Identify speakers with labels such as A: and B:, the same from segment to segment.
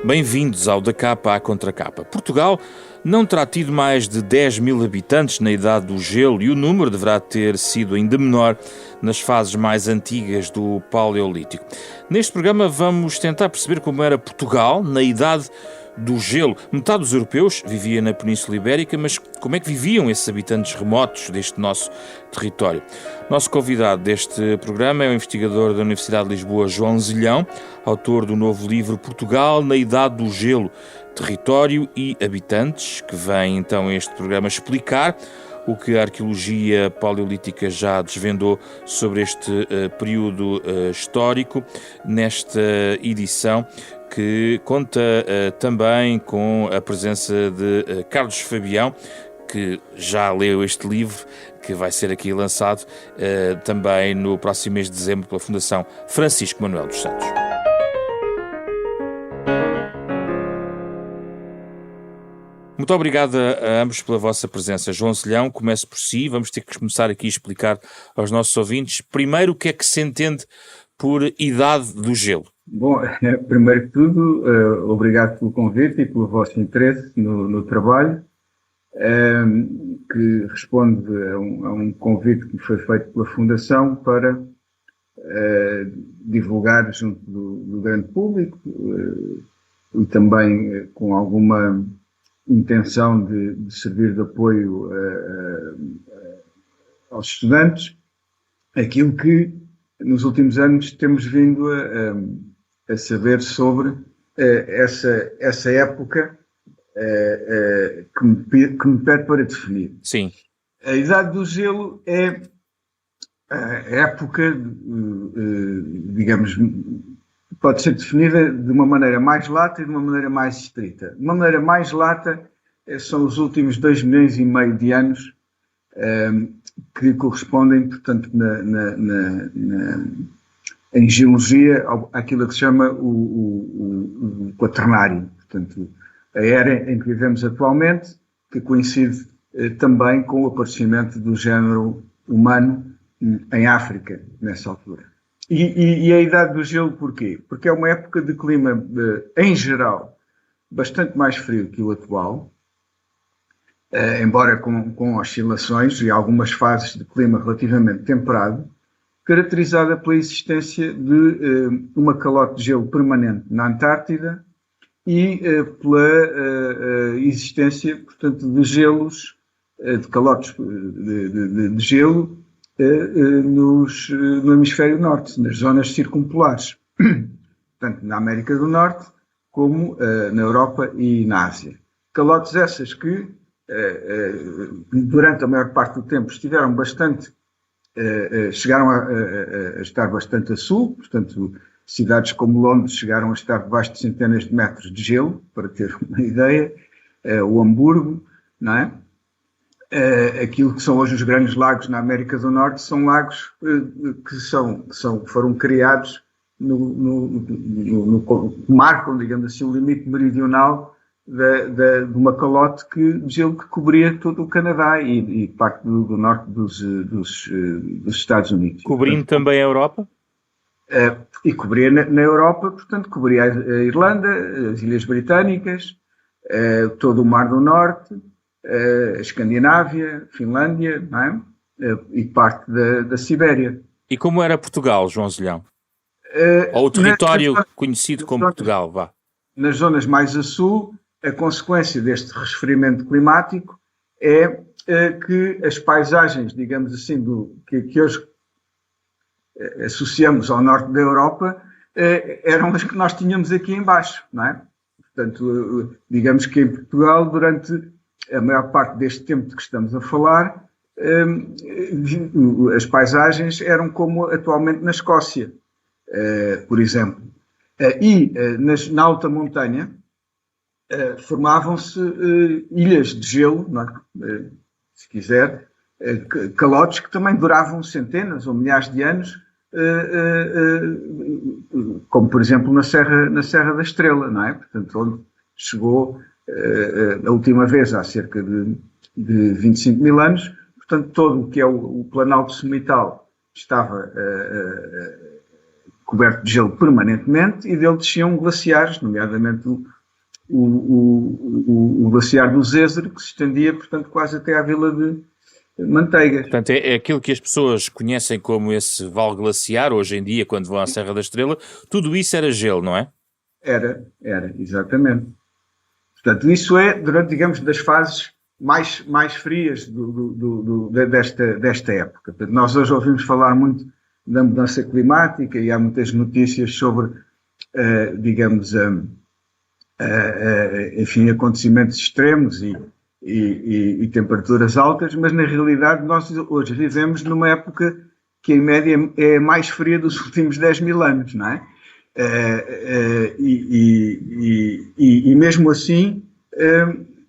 A: Bem-vindos ao Da Capa à Contracapa. Portugal não terá tido mais de 10 mil habitantes na Idade do Gelo e o número deverá ter sido ainda menor nas fases mais antigas do Paleolítico. Neste programa vamos tentar perceber como era Portugal na Idade do Gelo. Metade dos europeus vivia na Península Ibérica, mas como é que viviam esses habitantes remotos deste nosso território? Nosso convidado deste programa é o investigador da Universidade de Lisboa, João Zilhão, autor do novo livro Portugal na Idade do Gelo, Território e Habitantes, que vem então a este programa explicar o que a arqueologia paleolítica já desvendou sobre este período histórico, nesta edição que conta também com a presença de Carlos Fabião, que já leu este livro, que vai ser aqui lançado também no próximo mês de dezembro pela Fundação Francisco Manuel dos Santos. Muito obrigado a ambos pela vossa presença. João Zilhão, comece por si. Vamos ter que começar aqui a explicar aos nossos ouvintes, primeiro, o que é que se entende por Idade do Gelo.
B: Bom, primeiro que tudo, obrigado pelo convite e pelo vosso interesse no trabalho, que responde a um convite que me foi feito pela Fundação para divulgar junto do grande público e também com alguma intenção de servir de apoio aos estudantes, aquilo que nos últimos anos temos vindo a saber sobre essa época que me pede para definir.
A: Sim.
B: A Idade do Gelo é a época, digamos, pode ser definida de uma maneira mais lata e de uma maneira mais estrita. De uma maneira mais lata são os últimos 2,5 milhões de anos que correspondem, portanto, em geologia, àquilo que se chama o Quaternário. Portanto, a era em que vivemos atualmente, que coincide também com o aparecimento do género humano em África, nessa altura. E a Idade do Gelo porquê? Porque é uma época de clima, em geral, bastante mais frio que o atual, embora com oscilações e algumas fases de clima relativamente temperado, caracterizada pela existência de uma calote de gelo permanente na Antártida e pela existência, portanto, de gelos, de calotes de gelo no hemisfério norte, nas zonas circumpolares, tanto na América do Norte como na Europa e na Ásia. Calotes essas que, durante a maior parte do tempo, chegaram a estar bastante a sul, portanto, cidades como Londres chegaram a estar debaixo de centenas de metros de gelo, para ter uma ideia, o Hamburgo, não é? Aquilo que são hoje os grandes lagos na América do Norte são lagos que foram criados marcam, digamos assim, o limite meridional de uma calote de gelo que cobria todo o Canadá e parte do norte dos Estados Unidos.
A: Cobrindo
B: portanto,
A: também a Europa?
B: E cobria na Europa, portanto, cobria a Irlanda, as Ilhas Britânicas, todo o Mar do Norte, a Escandinávia, Finlândia, não é? E parte da Sibéria.
A: E como era Portugal, João Zilhão? Ou o território conhecido como Portugal, vá.
B: Nas zonas mais a sul, a consequência deste resfriamento climático é que as paisagens, digamos assim, que hoje associamos ao norte da Europa, eram as que nós tínhamos aqui em baixo, não é? Portanto, digamos que em Portugal, durante a maior parte deste tempo de que estamos a falar, as paisagens eram como atualmente na Escócia, por exemplo. Na alta montanha formavam-se ilhas de gelo, não é? Se quiser, calotes que também duravam centenas ou milhares de anos, como por exemplo na Serra da Estrela, não é? Portanto, onde chegou a última vez há cerca de 25 mil anos. Portanto, todo o que é o Planalto Cemital estava coberto de gelo permanentemente e dele desciam glaciares, nomeadamente o glaciar do Zézer, que se estendia, portanto, quase até à Vila de Manteigas.
A: Portanto, é aquilo que as pessoas conhecem como esse vale glaciar, hoje em dia, quando vão à Serra da Estrela, tudo isso era gelo, não é?
B: Era, exatamente. Portanto, isso é, durante, digamos, das fases mais frias desta época. Portanto, nós hoje ouvimos falar muito da mudança climática e há muitas notícias sobre, digamos, enfim, acontecimentos extremos e temperaturas altas, mas na realidade nós hoje vivemos numa época que em média é a mais fria dos últimos 10.000 anos, não é? E mesmo assim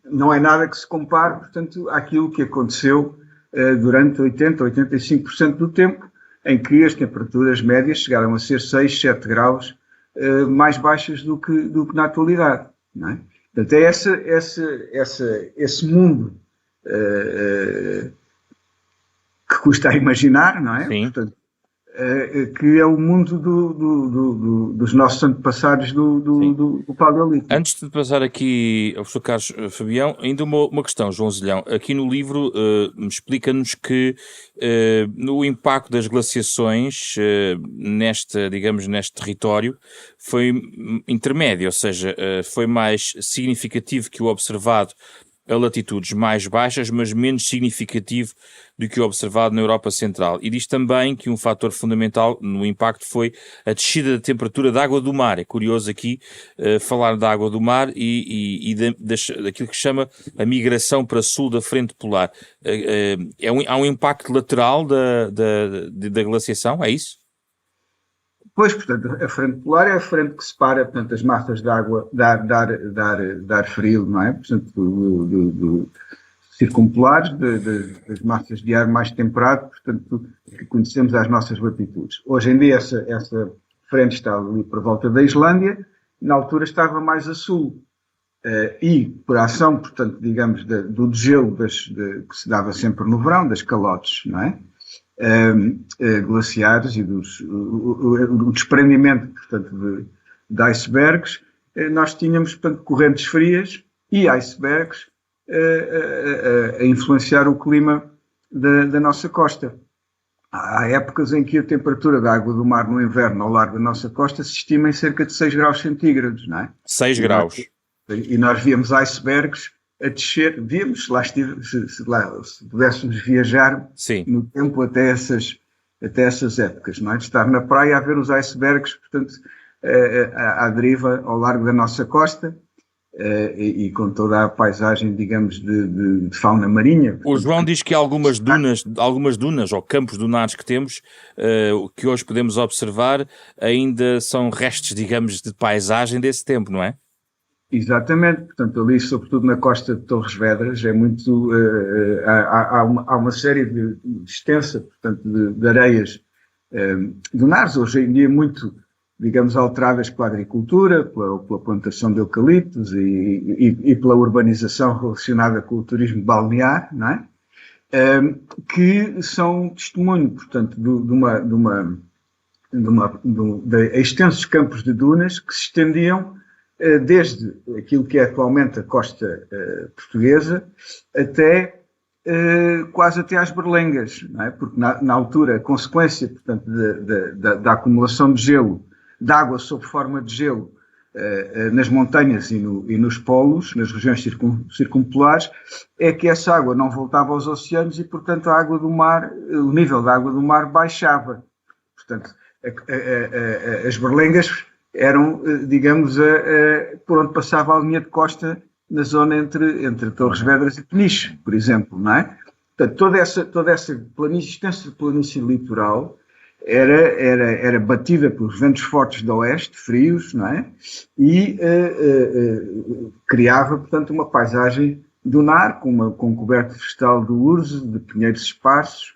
B: não é nada que se compare, portanto, àquilo que aconteceu durante 85% do tempo, em que as temperaturas médias chegaram a ser 6, 7 graus mais baixas do que na atualidade, não é? Portanto, é esse mundo que custa a imaginar, não é?
A: Sim.
B: Portanto, que é o mundo dos nossos antepassados do Paleolítico.
A: Antes de passar aqui ao professor Carlos Fabião, ainda uma questão, João Zilhão. Aqui no livro explica-nos que no impacto das glaciações neste território foi intermédio, ou seja, foi mais significativo que o observado a latitudes mais baixas, mas menos significativo do que o observado na Europa Central. E diz também que um fator fundamental no impacto foi a descida da temperatura da água do mar. É curioso aqui falar da água do mar e daquilo que chama a migração para sul da frente polar. Há um impacto lateral da glaciação, é isso?
B: Pois, portanto, a frente polar é a frente que separa, portanto, as massas de água de ar frio, não é? Portanto, circumpolares, das massas de ar mais temperado, portanto, que conhecemos às nossas latitudes. Hoje em dia essa frente está ali por volta da Islândia, na altura estava mais a sul. E por ação, portanto, digamos, do degelo que se dava sempre no verão, das calotes, não é? Glaciares e do desprendimento, portanto, de icebergs, nós tínhamos, portanto, correntes frias e icebergs a influenciar o clima da nossa costa. Há épocas em que a temperatura da água do mar no inverno ao largo da nossa costa se estima em cerca de 6 graus centígrados, não é?
A: 6 graus.
B: E nós víamos icebergs a descer, víamos, se pudéssemos viajar
A: Sim.
B: no tempo até essas épocas, não é? De estar na praia a ver os icebergs, portanto, à deriva ao largo da nossa costa e com toda a paisagem, digamos, de fauna marinha. Portanto,
A: o João diz que algumas dunas ou campos dunares que temos, que hoje podemos observar, ainda são restos, digamos, de paisagem desse tempo, não é?
B: Exatamente, portanto, ali, sobretudo na costa de Torres Vedras, é muito. Há uma série extensa, portanto, de areias dunares, hoje em dia muito, digamos, alteradas pela agricultura, pela plantação de eucaliptos e pela urbanização relacionada com o turismo balnear, não é? Que são testemunho, portanto, de extensos campos de dunas que se estendiam desde aquilo que é atualmente a costa portuguesa até quase até às Berlengas, não é? Porque na altura a consequência, portanto, da acumulação de gelo, de água sob forma de gelo nas montanhas e nos polos, nas regiões circumpolares, é que essa água não voltava aos oceanos e, portanto, a água do mar, o nível da água do mar baixava. Portanto, as Berlengas eram, digamos, por onde passava a linha de costa na zona entre Torres Vedras e Peniche, por exemplo, não é? Portanto, toda essa extensa planície litoral era batida pelos ventos fortes do oeste, frios, não é? E criava, portanto, uma paisagem dunar com um coberto vegetal de urze, de pinheiros esparsos,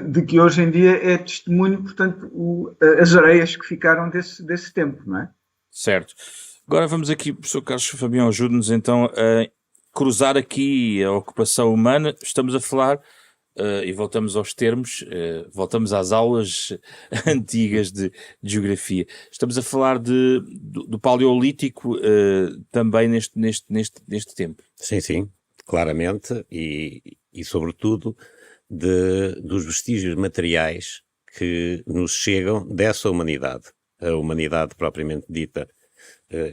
B: de que hoje em dia é testemunho, portanto, as areias que ficaram desse tempo, não é?
A: Certo. Agora vamos aqui, professor Carlos Fabião, ajude-nos então a cruzar aqui a ocupação humana. Estamos a falar e voltamos aos termos, voltamos às aulas antigas de geografia. Estamos a falar do Paleolítico também neste tempo.
C: Sim, sim, claramente, e sobretudo dos vestígios materiais que nos chegam dessa humanidade. A humanidade propriamente dita,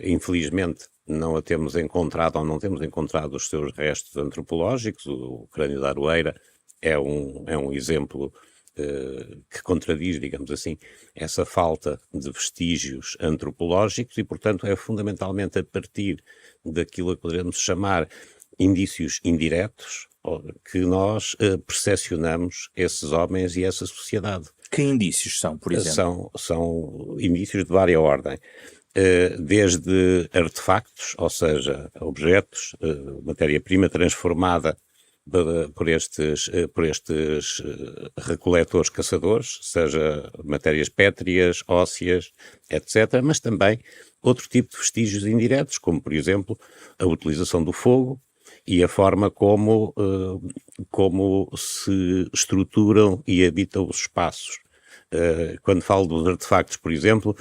C: infelizmente, não a temos encontrado, ou não temos encontrado os seus restos antropológicos. O crânio da Aroeira é um exemplo que contradiz, digamos assim, essa falta de vestígios antropológicos e, portanto, é fundamentalmente a partir daquilo que poderemos chamar indícios indiretos que nós percepcionamos esses homens e essa sociedade.
A: Que indícios são, por exemplo?
C: São indícios de várias ordens. Desde artefactos, ou seja, objetos, matéria-prima transformada por estes recoletores caçadores, seja matérias pétreas, ósseas, etc., mas também outro tipo de vestígios indiretos, como, por exemplo, a utilização do fogo e a forma como se estruturam e habitam os espaços. Quando falo dos artefactos, por exemplo,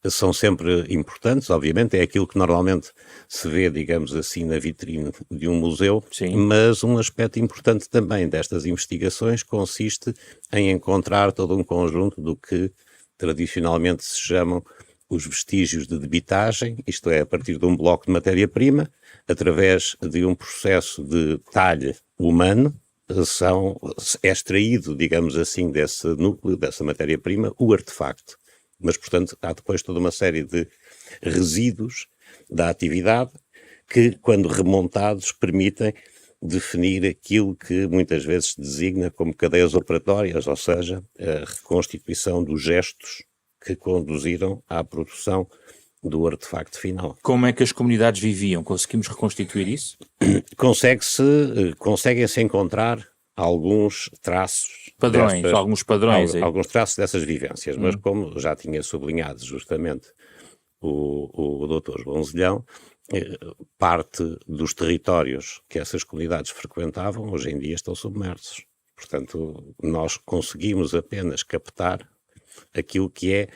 C: são sempre importantes, obviamente, é aquilo que normalmente se vê, digamos assim, na vitrine de um museu.
A: Sim.
C: Mas um aspecto importante também destas investigações consiste em encontrar todo um conjunto do que tradicionalmente se chamam os vestígios de debitagem, isto é, a partir de um bloco de matéria-prima, através de um processo de talhe humano, é extraído, digamos assim, desse núcleo, dessa matéria-prima, o artefacto. Mas, portanto, há depois toda uma série de resíduos da atividade que, quando remontados, permitem definir aquilo que muitas vezes se designa como cadeias operatórias, ou seja, a reconstituição dos gestos que conduziram à produção do artefacto final.
A: Como é que as comunidades viviam? Conseguimos reconstituir isso?
C: Conseguem-se encontrar alguns traços.
A: Alguns padrões.
C: Alguns traços dessas vivências, mas como já tinha sublinhado justamente o Dr. João Zelhão, parte dos territórios que essas comunidades frequentavam hoje em dia estão submersos. Portanto, nós conseguimos apenas captar aquilo que é,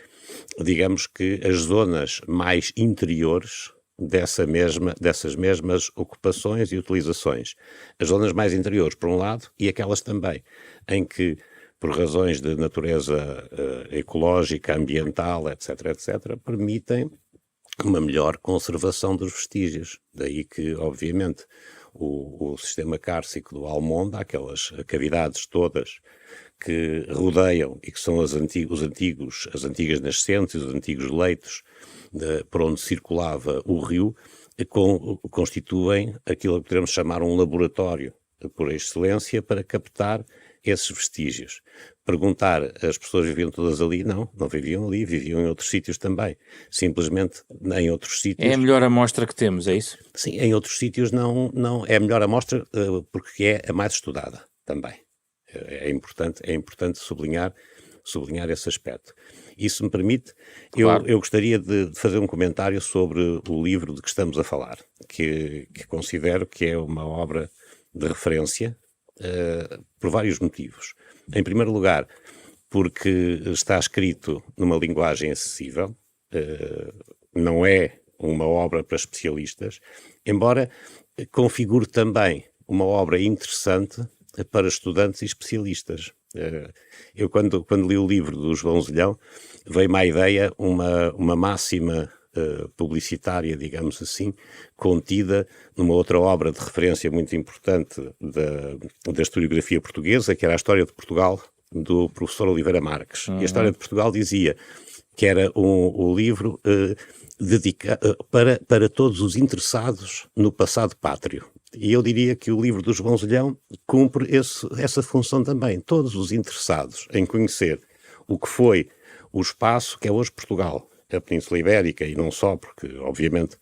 C: digamos que, as zonas mais interiores dessas mesmas ocupações e utilizações. As zonas mais interiores, por um lado, e aquelas também em que, por razões de natureza ecológica, ambiental, etc., permitem uma melhor conservação dos vestígios. Daí que, obviamente, o sistema cárcico do Almonda, aquelas cavidades todas que rodeiam e que são as antigas nascentes, os antigos leitos por onde circulava o rio, constituem aquilo que podemos chamar um laboratório por excelência para captar esses vestígios. Perguntar, as pessoas viviam todas ali? Não viviam ali, viviam em outros sítios também. Simplesmente em outros sítios...
A: É a melhor amostra que temos, é isso?
C: Sim, em outros sítios não é a melhor amostra porque é a mais estudada também. É importante sublinhar esse aspecto. Isso me permite, claro. Eu gostaria de fazer um comentário sobre o livro de que estamos a falar, que considero que é uma obra de referência por vários motivos. Em primeiro lugar, porque está escrito numa linguagem acessível, não é uma obra para especialistas, embora configure também uma obra interessante para estudantes e especialistas. Eu, quando li o livro do João Zelhão, veio-me à ideia uma máxima publicitária, digamos assim, contida numa outra obra de referência muito importante da historiografia portuguesa, que era a História de Portugal, do professor Oliveira Marques. E a História de Portugal dizia que era o livro dedicado para todos os interessados no passado pátrio. E eu diria que o livro do João Zelhão cumpre essa função também. Todos os interessados em conhecer o que foi o espaço que é hoje Portugal, a Península Ibérica, e não só, porque, obviamente,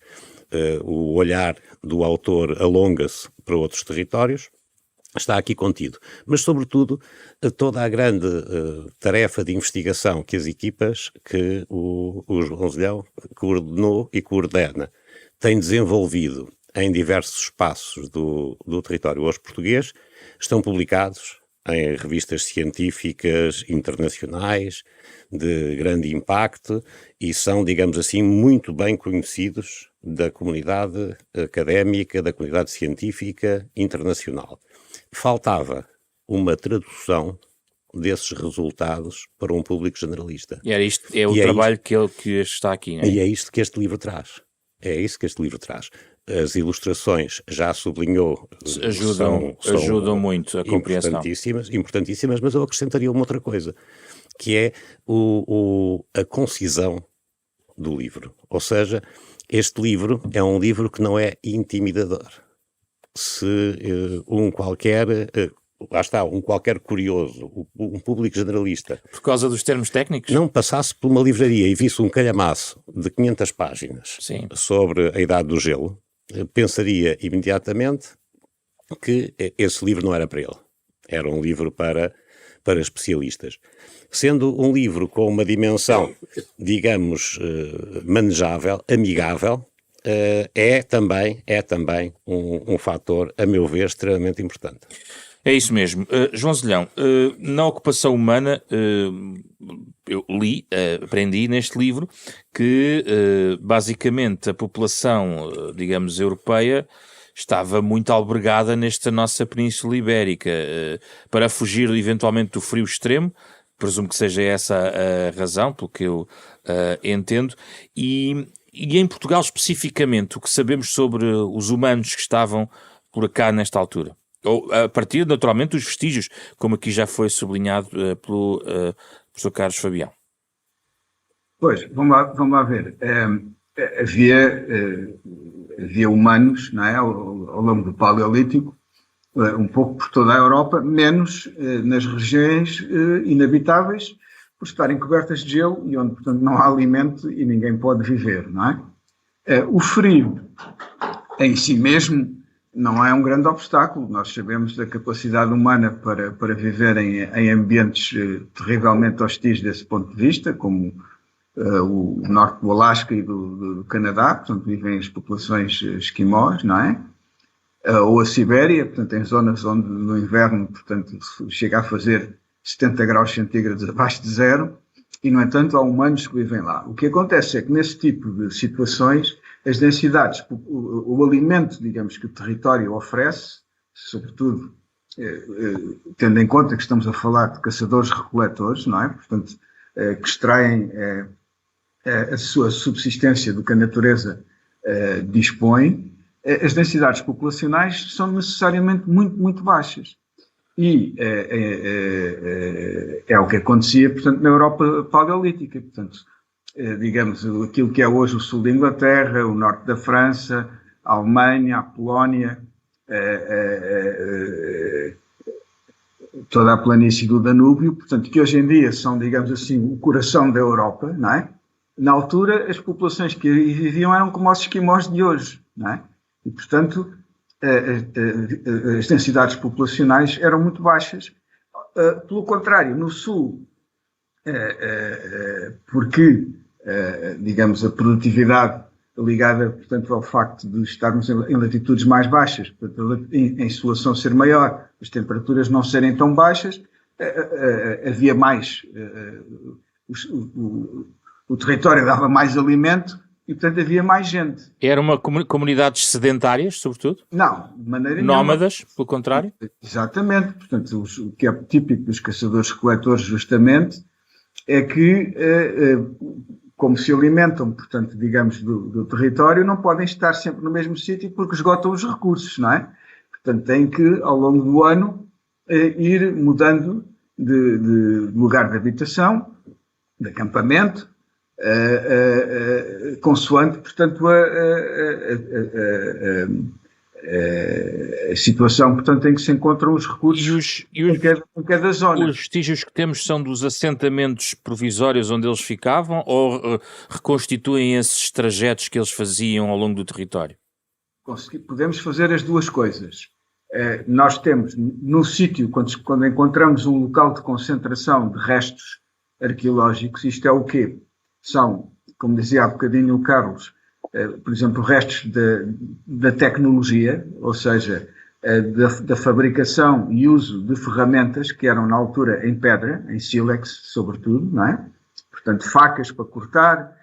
C: o olhar do autor alonga-se para outros territórios, está aqui contido. Mas, sobretudo, toda a grande tarefa de investigação que as equipas que o João Zelhão coordenou e coordena têm desenvolvido em diversos espaços do território hoje português, estão publicados em revistas científicas internacionais de grande impacto e são, digamos assim, muito bem conhecidos da comunidade académica, da comunidade científica internacional. Faltava uma tradução desses resultados para um público generalista.
A: E era isto, é o trabalho que está aqui, não é?
C: E é isto que este livro traz. É isso que este livro traz. As ilustrações, já sublinhou,
A: ajudam muito a compreensão.
C: Importantíssimas, mas eu acrescentaria uma outra coisa, que é a concisão do livro. Ou seja, este livro é um livro que não é intimidador. Se um qualquer curioso, um público generalista,
A: por causa dos termos técnicos,
C: não passasse por uma livraria e visse um calhamaço de 500 páginas
A: Sim.
C: sobre a Idade do Gelo, pensaria imediatamente que esse livro não era para ele. Era um livro para especialistas. Sendo um livro com uma dimensão, digamos, manejável, amigável, é também um fator, a meu ver, extremamente importante.
A: É isso mesmo. João Zelhão, na ocupação humana, eu aprendi neste livro que, basicamente, a população, digamos, europeia estava muito albergada nesta nossa Península Ibérica, para fugir eventualmente do frio extremo, presumo que seja essa a razão, pelo que eu entendo, e em Portugal especificamente, o que sabemos sobre os humanos que estavam por cá nesta altura? Ou a partir, naturalmente, dos vestígios, como aqui já foi sublinhado pelo professor Carlos Fabião.
B: Pois, vamos lá ver. Havia humanos, não é, ao longo do Paleolítico, um pouco por toda a Europa, menos nas regiões inabitáveis, por estarem cobertas de gelo e onde, portanto, não há alimento e ninguém pode viver, não é? O frio, em si mesmo, não é um grande obstáculo. Nós sabemos da capacidade humana para viver em ambientes terrivelmente hostis desse ponto de vista, como o norte do Alasca e do Canadá, portanto vivem as populações esquimós, não é? Ou a Sibéria, portanto em zonas onde no inverno, portanto, chega a fazer 70 graus centígrados abaixo de zero, e no entanto há humanos que vivem lá. O que acontece é que nesse tipo de situações as densidades, o alimento, digamos, que o território oferece, sobretudo tendo em conta que estamos a falar de caçadores-recoletores, não é? Portanto, que extraem a sua subsistência do que a natureza dispõe, as densidades populacionais são necessariamente muito, muito baixas. E é o que acontecia, portanto, na Europa paleolítica. Portanto, digamos, aquilo que é hoje o sul da Inglaterra, o norte da França, a Alemanha, a Polónia, toda a planície do Danúbio, portanto, que hoje em dia são, digamos assim, o coração da Europa, não é? Na altura, as populações que aí viviam eram como os esquimós de hoje, não é? E, portanto, as densidades populacionais eram muito baixas. Pelo contrário, no sul, porque, digamos, a produtividade ligada, portanto, ao facto de estarmos em latitudes mais baixas, portanto, em insolação ser maior, as temperaturas não serem tão baixas, havia mais, o território dava mais alimento e, portanto, havia mais gente.
A: Era uma comunidades sedentárias, sobretudo?
B: Não, de maneira
A: nómadas,
B: nenhuma.
A: Pelo contrário?
B: Exatamente. Portanto, o que é típico dos caçadores-recoletores, justamente, é que, como se alimentam, portanto, digamos, do território, não podem estar sempre no mesmo sítio porque esgotam os recursos, não é? Portanto, têm que, ao longo do ano, ir mudando de lugar de habitação, de acampamento, consoante, portanto, a situação, portanto, em que se encontram os recursos em cada zona.
A: Os vestígios que temos são dos assentamentos provisórios onde eles ficavam ou reconstituem esses trajetos que eles faziam ao longo do território?
B: Podemos fazer as duas coisas. Nós temos, no sítio, quando encontramos um local de concentração de restos arqueológicos, isto é o quê? São, como dizia há bocadinho o Carlos, por exemplo, restos da tecnologia, ou seja, da fabricação e uso de ferramentas que eram na altura em pedra, em sílex sobretudo, não é? Portanto, facas para cortar,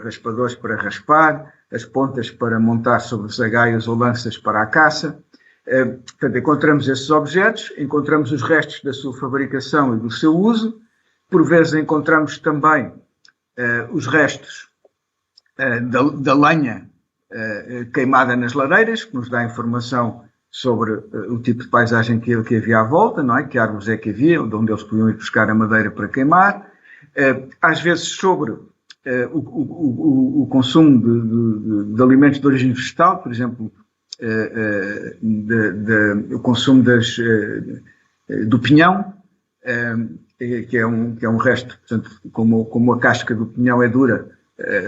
B: raspadores para raspar, as pontas para montar sobre zagaias ou lanças para a caça. Portanto, encontramos esses objetos, encontramos os restos da sua fabricação e do seu uso. Por vezes encontramos também os restos da lenha queimada nas lareiras, que nos dá informação sobre o tipo de paisagem que havia à volta, não é? Que árvores é que havia, de onde eles podiam ir buscar a madeira para queimar. Às vezes sobre o consumo de alimentos de origem vegetal, por exemplo, o consumo do pinhão, que é um resto, portanto, como a casca do pinhão é dura,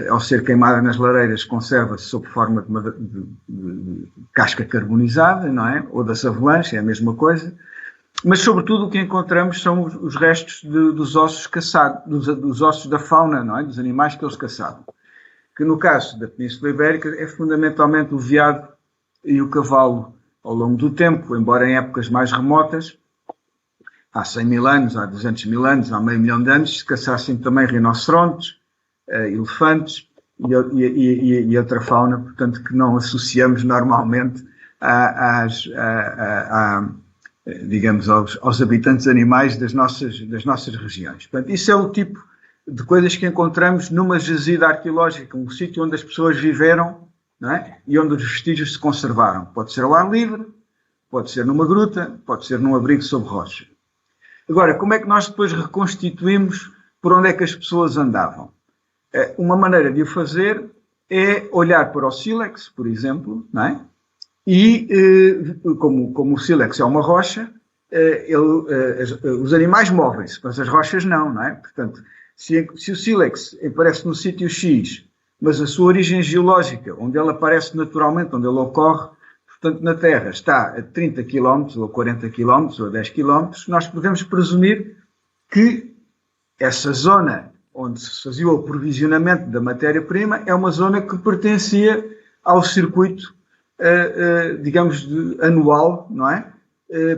B: ao ser queimada nas lareiras, conserva-se sob forma de casca carbonizada, não é? Ou das avalanches, é a mesma coisa. Mas, sobretudo, o que encontramos são os restos dos ossos caçados, dos ossos da fauna, não é? Dos animais que eles caçavam. Que, no caso da Península Ibérica, é fundamentalmente o veado e o cavalo. Ao longo do tempo, embora em épocas mais remotas, há 100 mil anos, há 200 mil anos, há meio milhão de anos, se caçassem também rinocerontes, elefantes e outra fauna, portanto, que não associamos normalmente digamos, aos habitantes animais das nossas regiões. Portanto, isso é o tipo de coisas que encontramos numa jazida arqueológica, um sítio onde as pessoas viveram, não é? E onde os vestígios se conservaram. Pode ser ao ar livre, pode ser numa gruta, pode ser num abrigo sob rocha. Agora, como é que nós depois reconstituímos por onde é que as pessoas andavam? Uma maneira de o fazer é olhar para o sílex, por exemplo, não é? E, como o sílex é uma rocha, os animais movem-se, mas as rochas não é? Portanto, se o sílex aparece no sítio X, mas a sua origem geológica, onde ele aparece naturalmente, onde ele ocorre, portanto, na Terra, está a 30 km, ou 40 km, ou 10 km, nós podemos presumir que essa zona onde se fazia o aprovisionamento da matéria-prima é uma zona que pertencia ao circuito, digamos, anual, não é?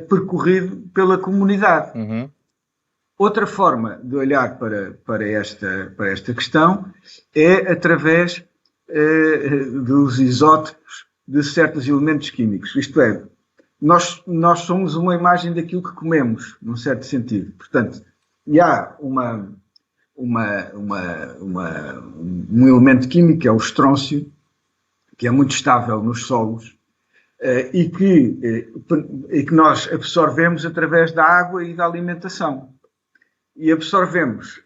B: Percorrido pela comunidade.
A: Uhum.
B: Outra forma de olhar para esta questão é através dos isótopos de certos elementos químicos. Isto é, nós somos uma imagem daquilo que comemos, num certo sentido. Portanto, e há um elemento químico, que é o estrôncio, que é muito estável nos solos e que nós absorvemos através da água e da alimentação. E absorvemos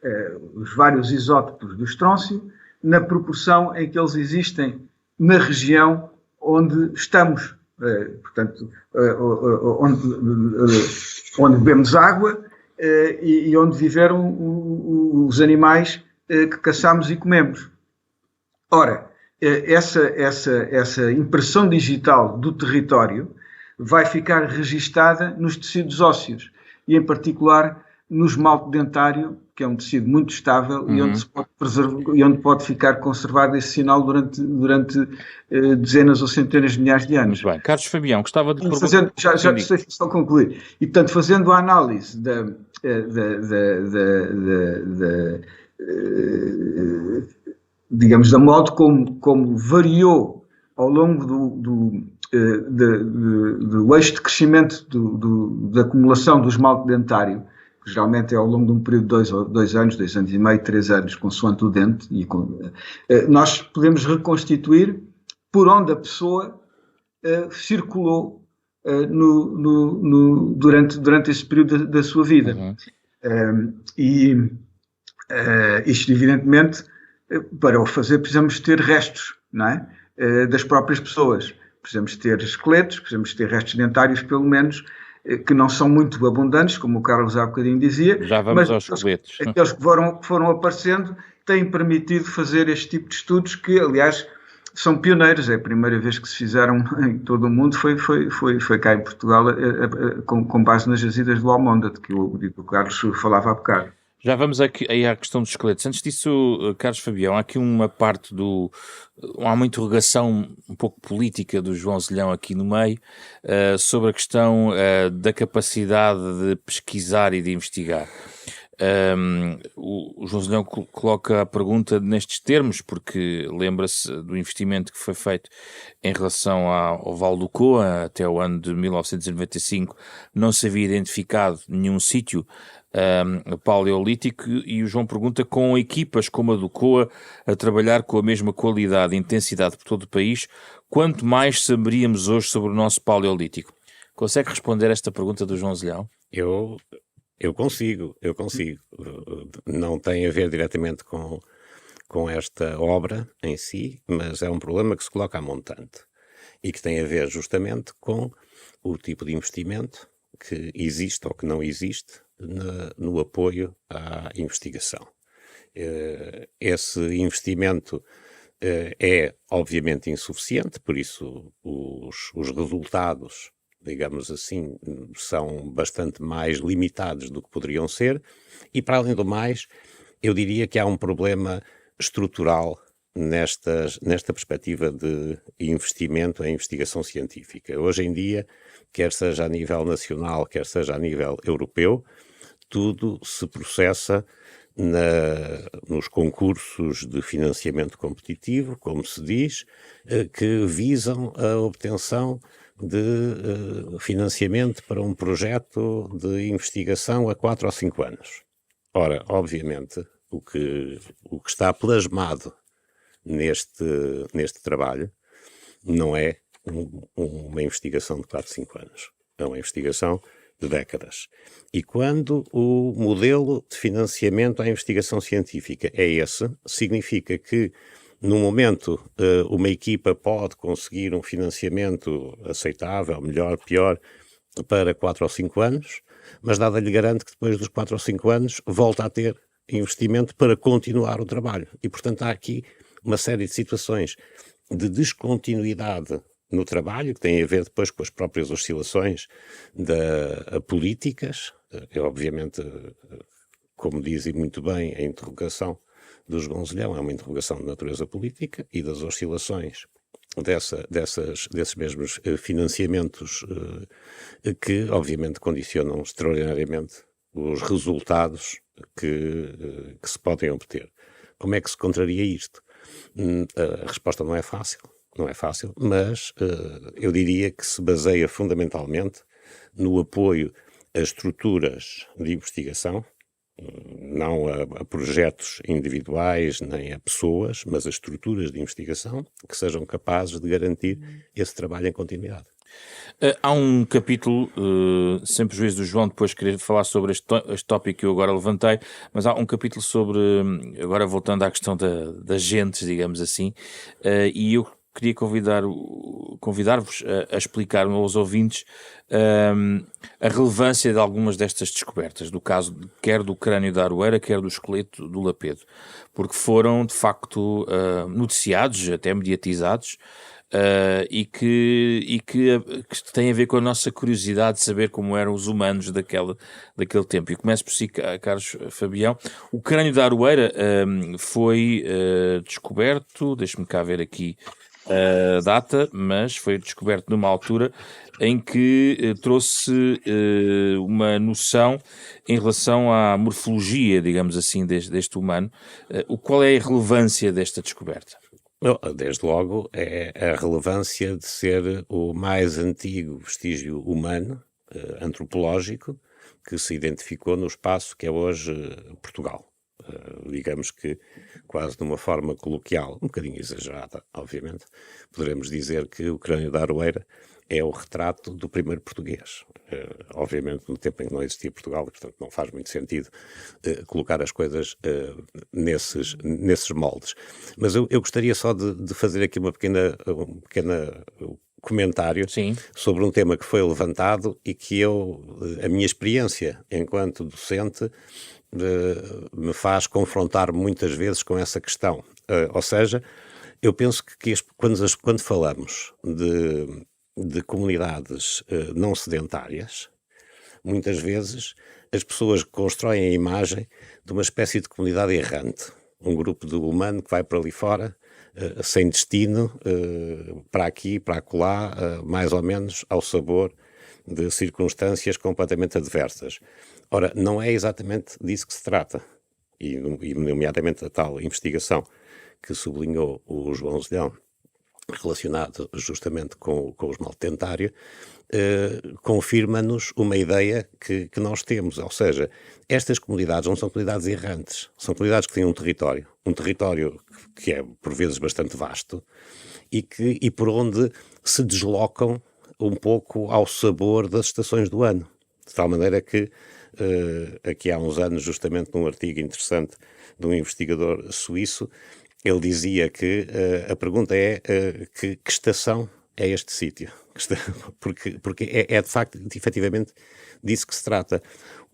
B: os vários isótopos do estrôncio na proporção em que eles existem na região onde estamos. Portanto, onde bebemos água e onde viveram os animais que caçamos e comemos. Ora, essa impressão digital do território vai ficar registada nos tecidos ósseos e, em particular, no esmalte dentário, que é um tecido muito estável e onde se pode preservar, e onde pode ficar conservado esse sinal durante dezenas ou centenas de milhares de anos.
A: Muito bem. Carlos Fabião, gostava de
B: perguntar... Já sei se estou a concluir. E, portanto, fazendo a análise digamos, da modo como variou ao longo do eixo de crescimento da acumulação do esmalte dentário, que geralmente é ao longo de um período de 2 anos, 2 anos e meio, 3 anos, consoante o dente, nós podemos reconstituir por onde a pessoa circulou durante esse período da sua vida. Uhum. Isto, evidentemente, para o fazer, precisamos ter restos, não é? Das próprias pessoas. Precisamos ter esqueletos, precisamos ter restos dentários, pelo menos, que não são muito abundantes, como o Carlos há bocadinho dizia.
A: Já vamos aos esqueletos.
B: Aqueles que foram aparecendo têm permitido fazer este tipo de estudos que, aliás, são pioneiros. É a primeira vez que se fizeram em todo o mundo, foi cá em Portugal, com base nas jazidas do Almonda, de que o Carlos falava há bocado.
A: Já vamos aqui aí à questão dos esqueletos. Antes disso, Carlos Fabião, há aqui uma parte há uma interrogação um pouco política do João Zelhão aqui no meio, sobre a questão da capacidade de pesquisar e de investigar. O João Zelhão coloca a pergunta nestes termos, porque lembra-se do investimento que foi feito em relação ao Vale do Coa. Até o ano de 1995 não se havia identificado nenhum sítio paleolítico, e o João pergunta: com equipas como a do COA a trabalhar com a mesma qualidade e intensidade por todo o país, quanto mais saberíamos hoje sobre o nosso paleolítico? Consegue responder esta pergunta do João Zelhão?
C: Eu consigo. Não tem a ver diretamente com esta obra em si, mas é um problema que se coloca a montante e que tem a ver justamente com o tipo de investimento que existe ou que não existe no apoio à investigação. Esse investimento é obviamente insuficiente, por isso os resultados, digamos assim, são bastante mais limitados do que poderiam ser, e para além do mais, eu diria que há um problema estrutural nesta perspectiva de investimento em investigação científica. Hoje em dia, quer seja a nível nacional, quer seja a nível europeu, tudo se processa nos concursos de financiamento competitivo, como se diz, que visam a obtenção de financiamento para um projeto de investigação a 4 ou 5 anos. Ora, obviamente, o que está plasmado neste trabalho não é uma investigação de 4, 5 anos. É uma investigação de décadas. E quando o modelo de financiamento à investigação científica é esse, significa que, no momento, uma equipa pode conseguir um financiamento aceitável, melhor, pior, para 4 ou 5 anos, mas nada lhe garante que depois dos 4 ou 5 anos volta a ter investimento para continuar o trabalho. E, portanto, há aqui uma série de situações de descontinuidade no trabalho, que tem a ver depois com as próprias oscilações políticas. Obviamente, como diz e muito bem a interrogação do João Zelhão, é uma interrogação de natureza política e das oscilações desses mesmos financiamentos que, obviamente, condicionam extraordinariamente os resultados que se podem obter. Como é que se contraria isto? A resposta não é fácil, mas eu diria que se baseia fundamentalmente no apoio a estruturas de investigação, não a projetos individuais nem a pessoas, mas a estruturas de investigação que sejam capazes de garantir esse trabalho em continuidade.
A: Há um capítulo, sempre juízo do João depois querer falar sobre este tópico que eu agora levantei, mas há um capítulo sobre, agora voltando à questão das gentes, digamos assim, e eu queria convidar-vos a explicar aos ouvintes a relevância de algumas destas descobertas, do caso quer do crânio da Aroeira, quer do esqueleto do Lapedo, porque foram de facto noticiados, até mediatizados, e que tem a ver com a nossa curiosidade de saber como eram os humanos daquele tempo. E começo por si, Carlos Fabião. O crânio da Aroeira foi descoberto, deixe-me cá ver aqui a data, mas foi descoberto numa altura em que trouxe uma noção em relação à morfologia, digamos assim, deste humano. Qual é a relevância desta descoberta?
C: Desde logo é a relevância de ser o mais antigo vestígio humano, antropológico, que se identificou no espaço que é hoje Portugal. Digamos que quase de uma forma coloquial, um bocadinho exagerada, obviamente, poderemos dizer que o crânio da Aroeira é o retrato do primeiro português. Obviamente no tempo em que não existia Portugal, portanto não faz muito sentido colocar as coisas nesses moldes. Mas eu gostaria só de fazer aqui um pequeno comentário
A: Sim.
C: sobre um tema que foi levantado e que a minha experiência enquanto docente me faz confrontar muitas vezes com essa questão. Ou seja, eu penso que quando falamos de comunidades não sedentárias, muitas vezes as pessoas constroem a imagem de uma espécie de comunidade errante, um grupo de humano que vai para ali fora, sem destino, para aqui, para acolá, mais ou menos ao sabor de circunstâncias completamente adversas. Ora, não é exatamente disso que se trata, e nomeadamente a tal investigação que sublinhou o João Zelhão, relacionado justamente com o esmalte dentário, confirma-nos uma ideia que nós temos, ou seja, estas comunidades não são comunidades errantes, são comunidades que têm um território que é por vezes bastante vasto e por onde se deslocam um pouco ao sabor das estações do ano, de tal maneira que aqui há uns anos, justamente num artigo interessante de um investigador suíço, ele dizia que a pergunta é que estação é este sítio? Porque é de facto, efetivamente, disso que se trata.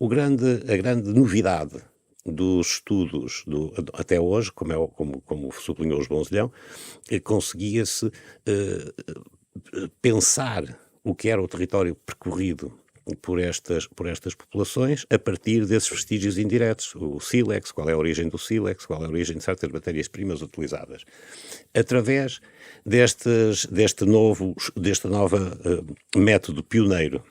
C: A grande novidade dos estudos até hoje, como sublinhou o João Zelhão, conseguia-se pensar o que era o território percorrido por estas populações a partir desses vestígios indiretos, o sílex, qual é a origem do sílex, qual é a origem de certas matérias-primas utilizadas. Através deste novo método pioneiro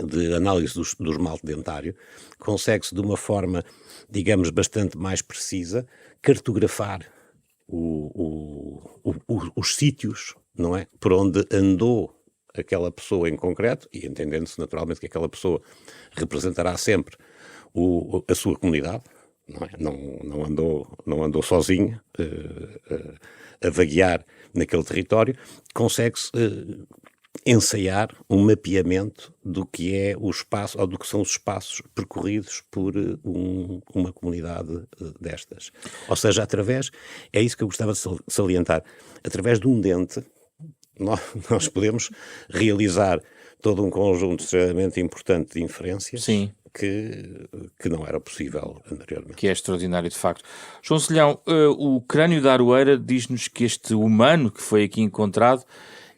C: de análise do esmalte dentário, consegue-se de uma forma, digamos, bastante mais precisa, cartografar os sítios, não é, por onde andou aquela pessoa em concreto, e entendendo-se naturalmente que aquela pessoa representará sempre a sua comunidade, não é? Não andou sozinha a vaguear naquele território, consegue-se ensaiar um mapeamento do que é o espaço, ou do que são os espaços percorridos por uma comunidade destas. Ou seja, é isso que eu gostava de salientar, através de um dente, nós podemos realizar todo um conjunto extremamente importante de inferências.
A: Sim.
C: Que não era possível anteriormente.
A: Que é extraordinário, de facto. João Zelhão, o crânio da Aroeira diz-nos que este humano que foi aqui encontrado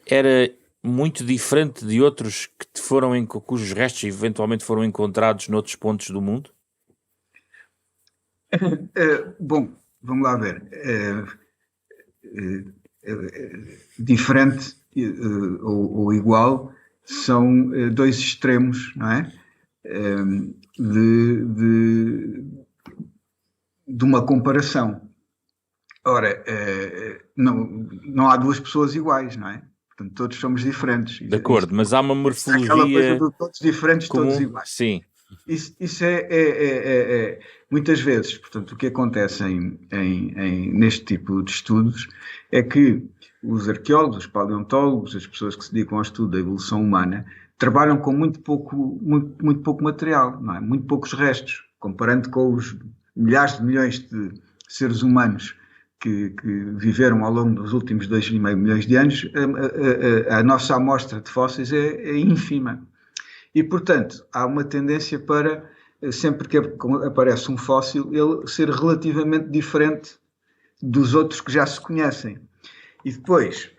A: era muito diferente de outros cujos restos eventualmente foram encontrados noutros pontos do mundo?
B: Bom, vamos lá ver. Diferente ou igual são dois extremos, não é? De uma comparação. Ora, não há duas pessoas iguais, não é? Portanto, todos somos diferentes.
A: De acordo, mas há uma morfologia
B: aquela coisa de todos diferentes,
A: comum,
B: todos iguais.
A: Sim.
B: Isso é muitas vezes, portanto, o que acontece neste tipo de estudos é que os arqueólogos, os paleontólogos, as pessoas que se dedicam ao estudo da evolução humana, trabalham com muito pouco material, não é? Muito poucos restos, comparando com os milhares de milhões de seres humanos que viveram ao longo dos últimos 2,5 milhões de anos, a nossa amostra de fósseis é ínfima. E, portanto, há uma tendência para, sempre que aparece um fóssil, ele ser relativamente diferente dos outros que já se conhecem. E depois,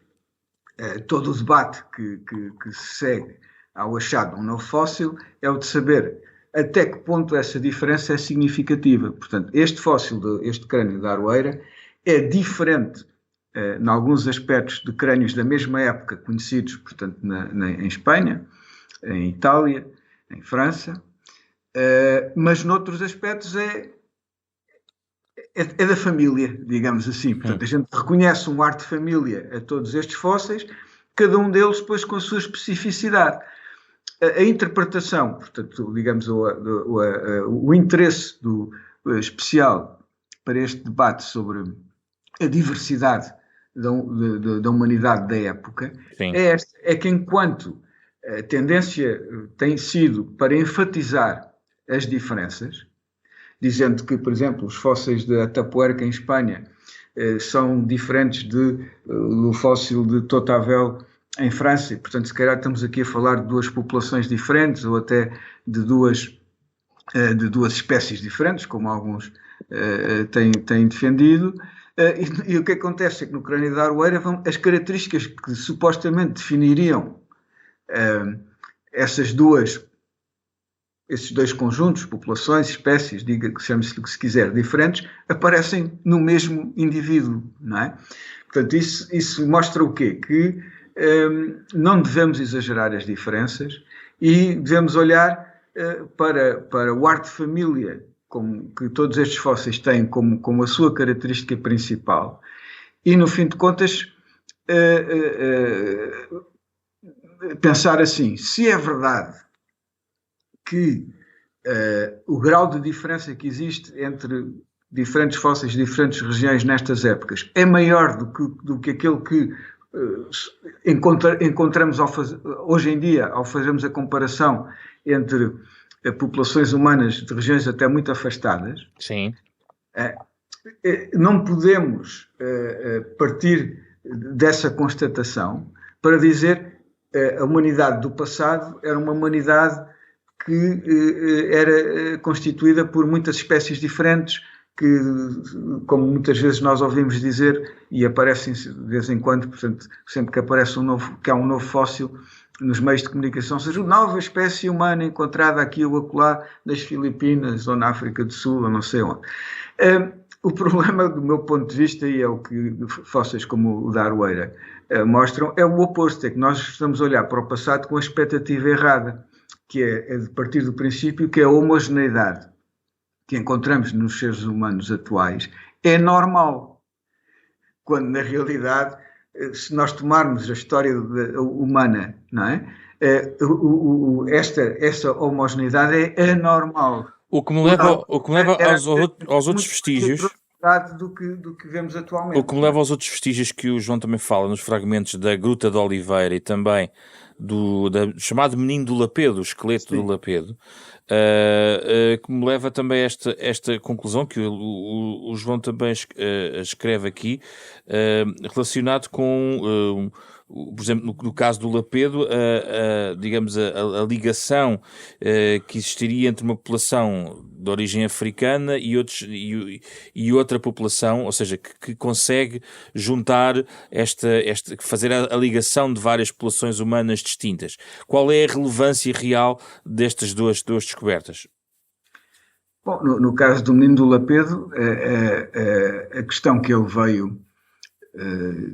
B: todo o debate que se segue ao achado de um novo fóssil é o de saber até que ponto essa diferença é significativa. Portanto, este crânio da Aroeira é diferente, em alguns aspectos, de crânios da mesma época conhecidos, portanto, em Espanha, em Itália, em França, mas noutros aspectos é da família, digamos assim. Portanto, a gente reconhece um ar de família a todos estes fósseis, cada um deles depois com a sua especificidade. A interpretação, portanto, digamos, o interesse especial para este debate sobre a diversidade da humanidade da época é que, enquanto a tendência tem sido para enfatizar as diferenças, dizendo que, por exemplo, os fósseis de Atapuerca em Espanha são diferentes do fóssil de Totavel em França, e, portanto, se calhar estamos aqui a falar de duas populações diferentes ou até de duas espécies diferentes, como alguns têm defendido. E o que acontece é que no crânio da Aroeira as características que supostamente definiriam essas duas esses dois conjuntos, populações, espécies, chame-se o que se quiser, diferentes, aparecem no mesmo indivíduo, não é? Portanto, isso mostra o quê? Que não devemos exagerar as diferenças e devemos olhar para o ar de família que todos estes fósseis têm como a sua característica principal e, no fim de contas, pensar assim, se é verdade que o grau de diferença que existe entre diferentes fósseis de diferentes regiões nestas épocas é maior do que aquele que encontramos hoje em dia, ao fazermos a comparação entre populações humanas de regiões até muito afastadas.
A: Sim.
B: Não podemos partir dessa constatação para dizer que a humanidade do passado era uma humanidade que era constituída por muitas espécies diferentes, que, como muitas vezes nós ouvimos dizer, e aparecem de vez em quando, portanto, sempre que aparece que há um novo fóssil nos meios de comunicação, seja uma nova espécie humana encontrada aqui ou acolá nas Filipinas ou na África do Sul ou não sei onde. O problema, do meu ponto de vista, e é o que fósseis como o da Aroeira mostram, é o oposto, é que nós estamos a olhar para o passado com a expectativa errada, que é de partir do princípio que a homogeneidade que encontramos nos seres humanos atuais é normal, quando na realidade, se nós tomarmos a história humana, não é? Essa homogeneidade é anormal.
A: O que me leva aos outros vestígios.
B: Do que vemos atualmente.
A: O que me leva aos outros vestígios que o João também fala, nos fragmentos da Gruta de Oliveira e também do chamado Menino do Lapedo, o esqueleto Sim. do Lapedo, que me leva também a esta conclusão que o João também escreve aqui, relacionado com, por exemplo, no caso do Lapedo, digamos, a ligação que existiria entre uma população de origem africana e outra população, ou seja, que consegue juntar fazer a ligação de várias populações humanas distintas. Qual é a relevância real destas duas descobertas?
B: Bom, no caso do Menino do Lapedo, a questão que ele veio,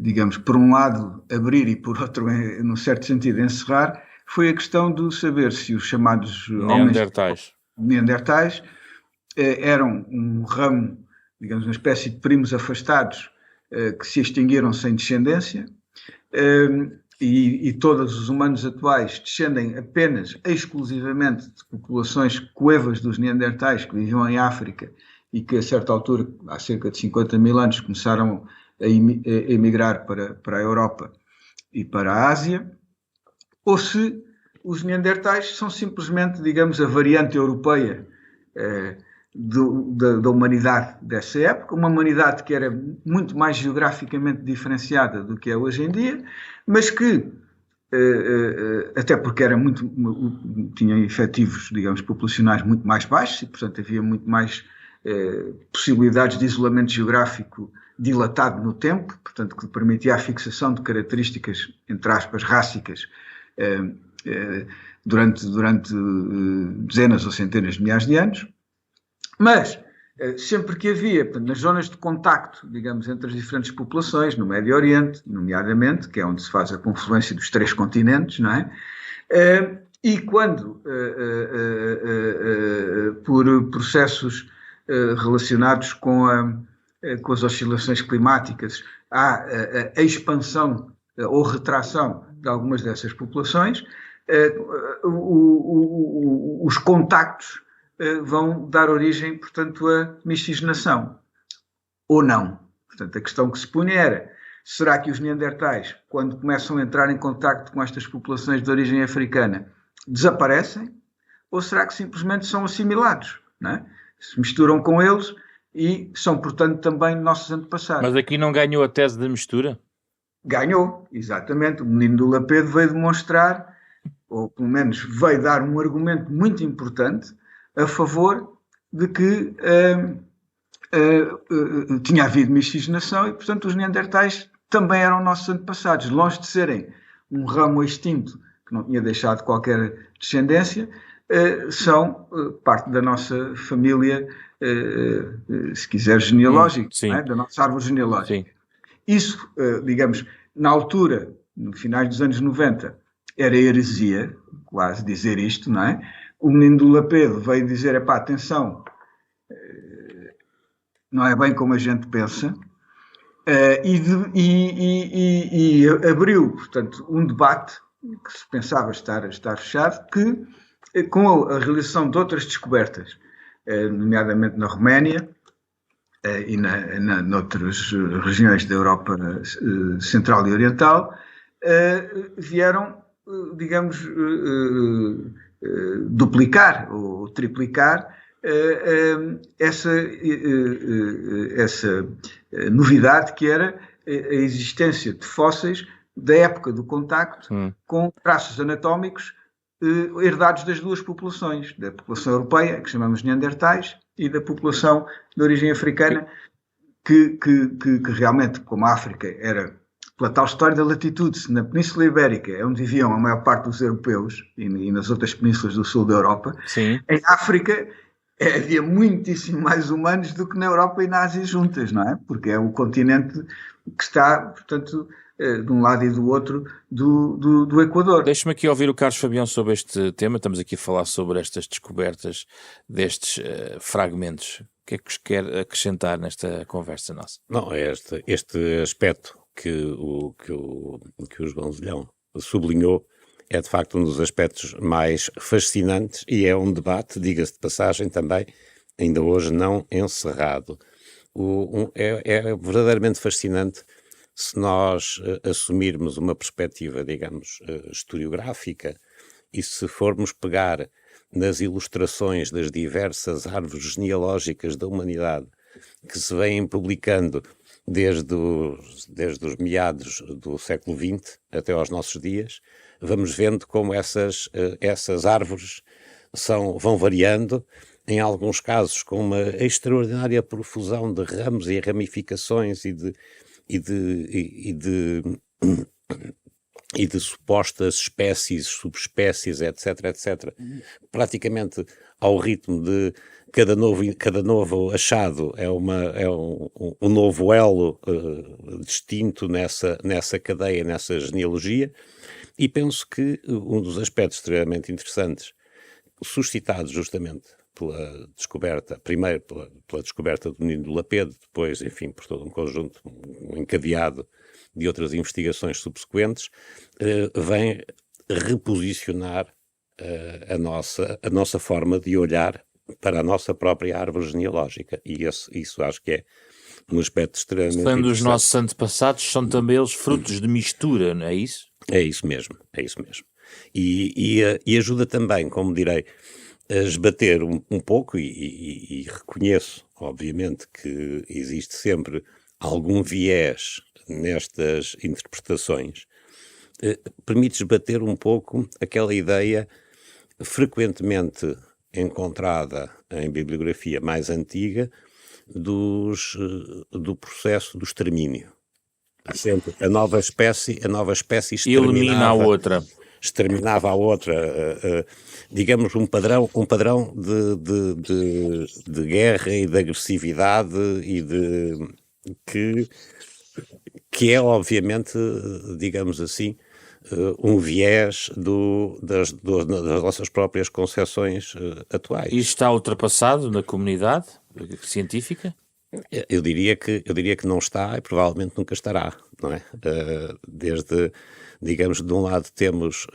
B: digamos, por um lado abrir e por outro, num certo sentido, encerrar, foi a questão de saber se os chamados Neandertais eram um ramo, digamos, uma espécie de primos afastados que se extinguiram sem descendência, e todos os humanos atuais descendem apenas, exclusivamente, de populações coevas dos Neandertais que viviam em África e que a certa altura, há cerca de 50 mil anos, começaram a emigrar para a Europa e para a Ásia, ou se os Neandertais são simplesmente, digamos, a variante europeia da humanidade dessa época, uma humanidade que era muito mais geograficamente diferenciada do que é hoje em dia, mas que, até porque tinha efetivos, digamos, populacionais muito mais baixos e, portanto, havia muito mais possibilidades de isolamento geográfico dilatado no tempo, portanto, que permitia a fixação de características, entre aspas, rássicas, durante dezenas ou centenas de milhares de anos. Mas, sempre que havia, portanto, nas zonas de contacto, digamos, entre as diferentes populações, no Médio Oriente, nomeadamente, que é onde se faz a confluência dos 3 continentes, não é? E quando, por processos relacionados com as oscilações climáticas, há a expansão ou retração de algumas dessas populações, os contactos vão dar origem, portanto, a miscigenação. Ou não. Portanto, a questão que se punha era, será que os Neandertais, quando começam a entrar em contacto com estas populações de origem africana, desaparecem? Ou será que simplesmente são assimilados? Não é? Se misturam com eles e são, portanto, também nossos antepassados.
A: Mas aqui não ganhou a tese da mistura?
B: Ganhou, exatamente. O Menino do Lapedo veio demonstrar, ou pelo menos veio dar um argumento muito importante a favor de que tinha havido miscigenação e, portanto, os Neandertais também eram nossos antepassados. Longe de serem um ramo extinto que não tinha deixado qualquer descendência, são parte da nossa família, se quiser, genealógica, da nossa árvore genealógica. Sim. Isso, digamos, na altura, no finais dos anos 90, era heresia, quase dizer isto, não é? O menino do Lapedo veio dizer, atenção, não é bem como a gente pensa, e abriu, portanto, um debate que se pensava estar fechado, que com a realização de outras descobertas, nomeadamente na Roménia e noutras regiões da Europa Central e Oriental, vieram, digamos, duplicar ou triplicar essa novidade que era a existência de fósseis da época do contacto com traços anatómicos herdados das duas populações, da população europeia, que chamamos Neandertais, e da população de origem africana, que realmente, como a África era, pela tal história da latitude, na Península Ibérica, é onde viviam a maior parte dos europeus, e nas outras penínsulas do sul da Europa,
A: Sim.
B: Em África havia muitíssimo mais humanos do que na Europa e na Ásia juntas, não é? Porque é o continente que está, portanto, de um lado e do outro do Equador.
A: Deixe-me aqui ouvir o Carlos Fabião sobre este tema. Estamos aqui a falar sobre estas descobertas destes fragmentos. O que é que quer acrescentar nesta conversa nossa?
C: Não, este aspecto que o João Zilhão sublinhou é de facto um dos aspectos mais fascinantes e é um debate, diga-se de passagem também, ainda hoje não encerrado. É verdadeiramente fascinante se nós assumirmos uma perspectiva, digamos, historiográfica e se formos pegar nas ilustrações das diversas árvores genealógicas da humanidade que se vêm publicando desde os meados do século XX até aos nossos dias, vamos vendo como essas árvores vão variando, em alguns casos com uma extraordinária profusão de ramos e ramificações e de supostas espécies, subespécies, etc., praticamente ao ritmo de cada novo achado é um novo elo distinto nessa cadeia, nessa genealogia, e penso que um dos aspectos extremamente interessantes, suscitados justamente pela descoberta, primeiro pela descoberta do menino do Lapedo, depois, enfim, por todo um conjunto, um encadeado de outras investigações subsequentes, vem reposicionar a nossa forma de olhar para a nossa própria árvore genealógica. E isso acho que é um aspecto extremamente interessante.
A: Sendo os nossos antepassados, são também eles frutos de mistura, não é isso?
C: É isso mesmo. E ajuda também, como direi, a esbater um pouco, e reconheço, obviamente, que existe sempre algum viés nestas interpretações, permite esbater um pouco aquela ideia frequentemente encontrada em bibliografia mais antiga do processo do extermínio. Sempre a nova espécie exterminava a outra, digamos um padrão de guerra e de agressividade e que é obviamente, digamos assim, um viés das nossas próprias concepções atuais.
A: Isto está ultrapassado na comunidade científica?
C: Eu diria que não está e provavelmente nunca estará, não é? Digamos, de um lado temos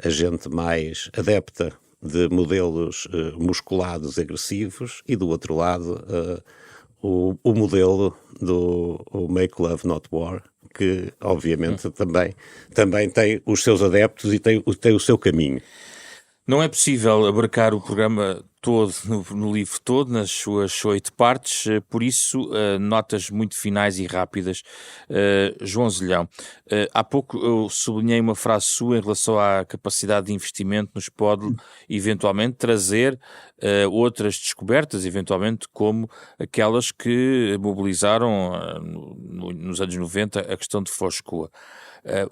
C: a gente mais adepta de modelos musculados agressivos e do outro lado o modelo do Make Love Not War, que obviamente também tem os seus adeptos e tem o seu caminho.
A: Não é possível abarcar o programa todo, no livro todo, nas suas 8 partes, por isso, notas muito finais e rápidas. João Zilhão, há pouco eu sublinhei uma frase sua em relação à capacidade de investimento, nos pode eventualmente trazer outras descobertas, eventualmente como aquelas que mobilizaram nos anos 90 a questão de Foscoa.